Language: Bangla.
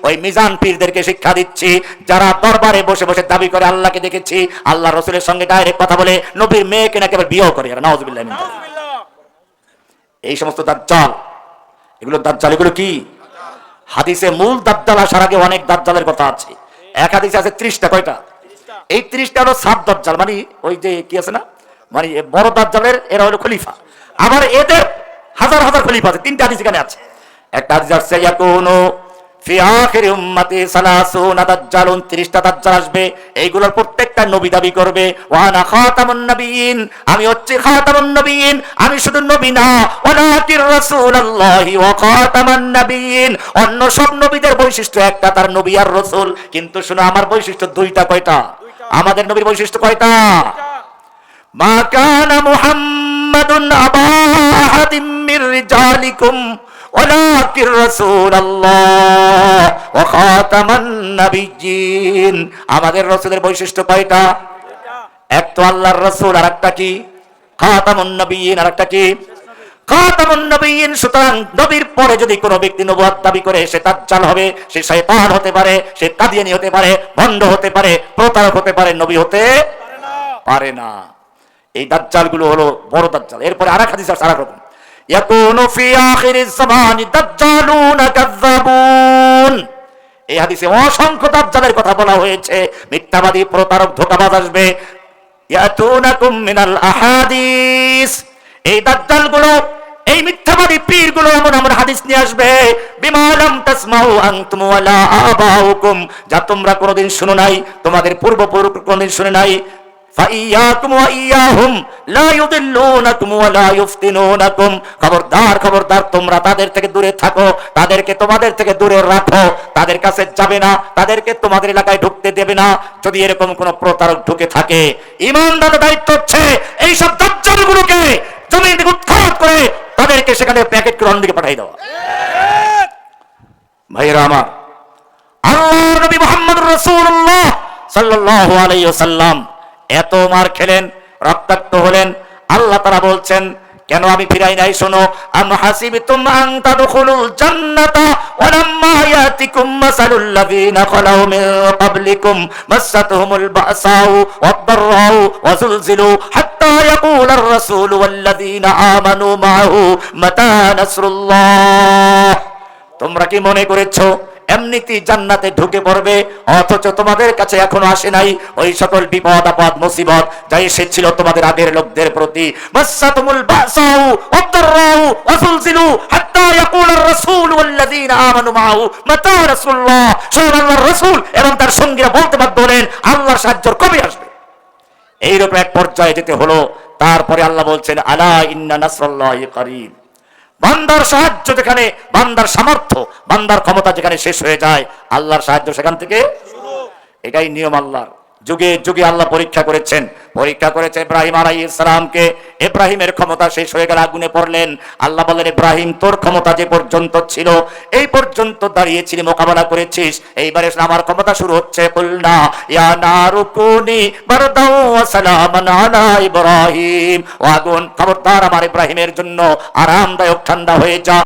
ওই মিজান পীরদেরকে শিক্ষা দিচ্ছি, যারা দরবারে বসে বসে দাবি করে আল্লাহকে দেখেছি, আল্লাহ রসুলের সঙ্গে ডাইরেক্ট কথা বলে, নবীর মেয়েকে নাকি আবার বিয়েও করে। নাউজুবিল্লাহ মিন যালিক। এই সমস্ত দাজ্জাল, এগুলো দাজ্জাল, এগুলো কি হাদিসে মূল দাজ্জাল আসার আগে অনেক দাজ্জালের কথা আছে। এক হাদিসে আছে 30টা। কয়টা? এই 30টা হলো সাত দাজ্জাল, মানে ওই যে কি আছে না, মানে বড় দাজ্জালের এরা হলো খলিফা। আবার এদের হাজার হাজার খলিফা আছে। 3টা হাদিস এখানে আছে। একটা হাদিস আছে ইয়াকুনু ফি আখিরি উম্মতি 30 দাজ্জালুন, 30টা দাজ্জাল আসবে, এইগুলোর প্রত্যেকটা নবী দাবি করবে ওয়া আনা খাতামুন নবিয়্যিন, আমি হচ্ছি খাতামুন নবিয়্যিন, আমি শুধু নবী না, ওয়ালাকির রাসূলুল্লাহি ওয়া খাতামান নবিয়্যিন, অন্য সব নবীদের বৈশিষ্ট্য একটা, তার নবী আর রাসূল, কিন্তু শুনো আমার বৈশিষ্ট্য 2টা। কয়টা? আমাদের নবীর বৈশিষ্ট্য কয়টা? মা কানা মুহাম্মাদুন আবা আহাদিম মির রিজালিকুম ওয়ালাকির রাসূলুল্লাহ ওয়া খাতামান নাবিয়্যিন। আমাদের রাসূলের বৈশিষ্ট্য কয়টা? এক তো আল্লাহর রাসূল, আর একটা কি খাতামুন নবিয়্যিন, আর একটা কি খাতামুন নবিয়্যিন। সুতরাং নবীর পরে যদি কোনো ব্যক্তি নবুয়ত দাবি করে, সে দাজ্জাল হবে, সে শয়তান হতে পারে, সে কাদিয়ানী হতে পারে, ভণ্ড হতে পারে, প্রতারক হতে পারে, নবী হতে পারে না। এই দাজ্জালগুলো হলো বড় দাজ্জাল। এরপরে আরেক হাদিস আছে আরেক রকম, ইয়াকুনু ফি আখিরিজ জামানি দাজ্জালুনা কাযাবুন। এই হাদিসে অসংখ্য দাজ্জালের কথা বলা হয়েছে। মিথ্যাবাদী, প্রতারক, ধোঁকাবাজ আসবে। ইয়াতুনাকুম মিনাল আহাদিস, এই দাজ্জালগুলো, এই মিথ্যাবাদী পীরগুলো এমন এমন হাদিস নিয়ে আসবে, বিমা লাম তাসমাউ আনতুম ওয়ালা আবাউকুম, যা তোমরা কোনোদিন শুনো নাই, তোমাদের পূর্বপুরুষ কোনোদিন শুনে নাই। ফাইয়াকুম ওয়া ইয়াহুম লা ইউদিল্লুনাকুম ওয়া লা ইফতিনুনাকুম, খবরদার খবরদার, তোমরা তাদের থেকে দূরে থাকো, তাদেরকে তোমাদের থেকে দূরে রাখো, তাদের কাছে যাবে না, তাদেরকে তোমাদের এলাকায় ঢুকতে দেবে না। যদি এরকম কোন প্রতারক ঢুকে থাকে, ঈমানদারের দায়িত্ব হচ্ছে এই সব দাজ্জালগুলোকে জমিন থেকে উৎখাত করে তাদেরকে সেখানে প্যাকেট করে অন্যদিকে পাঠিয়ে দেওয়া। ভাইরা আমার, আল্লাহর নবী মুহাম্মদুর রাসূলুল্লাহ সাল্লাল্লাহু আলাইহি ওয়াসাল্লাম এত মার খেলেন, রক্তাক্ত হলেন। আল্লাহ তাআলা বলছেন, কেন আমি ফিরাই নাই? শোনো, আম হাসিবতুম আন তাদখুলুল জান্নাতা ওয়া লাম্মা ইয়াতিকুম মাসালুল লাযিনা খালাউ মিন ক্বাবলিকুম মাসাতুহুমুল বাসাউ ওয়াদ-দাররাউ ওয়া যুলজিলু হাত্তা ইয়াকুলার রাসূলু ওয়াল লাযিনা আমানু মাআহু মাতা নাসরুল্লাহ। তোমরা কি মনে করেছো এমনিতেই জান্নাতে ঢুকে পড়বে, অথচ তোমাদের কাছে এখনো আসে নাই ওই সকল বিপদ আপদ মুসিবত যা এসেছিল তোমাদের আগের লোকদের প্রতি? মাসাতুমুল বাসাউ ওয়াদ-দাররাউ ওয়া যুলজিলু হাত্তা ইয়াকুলার রাসূল ওয়াল্লাযিনা আমানু মাআহু মাতা নাসরুল্লাহ। স্বয়ং আল্লাহর রাসূল এবং তার সঙ্গীরা বলতে বাধ্য হলেন, আল্লাহর সাহায্য কবে আসবে? এইরকম এক পর্যায়ে যেতে হলো। তারপরে আল্লাহ বলছেন, আলা ইন্না নাসরুল্লাহি করিব। বান্দার সাহায্য যেখানে, বান্দার সামর্থ্য, বান্দার ক্ষমতা যেখানে শেষ হয়ে যায়, আল্লাহর সাহায্য সেখান থেকে শুরু। এটাই নিয়ম আল্লাহর। যুগে যুগে আল্লাহ পরীক্ষা করেছেন ইব্রাহিম আলাইহিস সালামকে। ইব্রাহিমের ক্ষমতা শেষ হয়ে গেল, আগুনে পড়লেন। আল্লাহ বললেন, ইব্রাহিম, তোর ক্ষমতা যে পর্যন্ত ছিল এই পর্যন্ত দাঁড়িয়েছিলি, মোকাবেলা করেছিস, এইবারে আমার ক্ষমতা শুরু হচ্ছে। কুলনা ইয়া নারু কুনি বারদাও ওয়া সালামান আলা ইব্রাহিম। ও আগুন, খবরদার আমার ইব্রাহিমের জন্য আরামদায়ক ঠান্ডা হয়ে যা।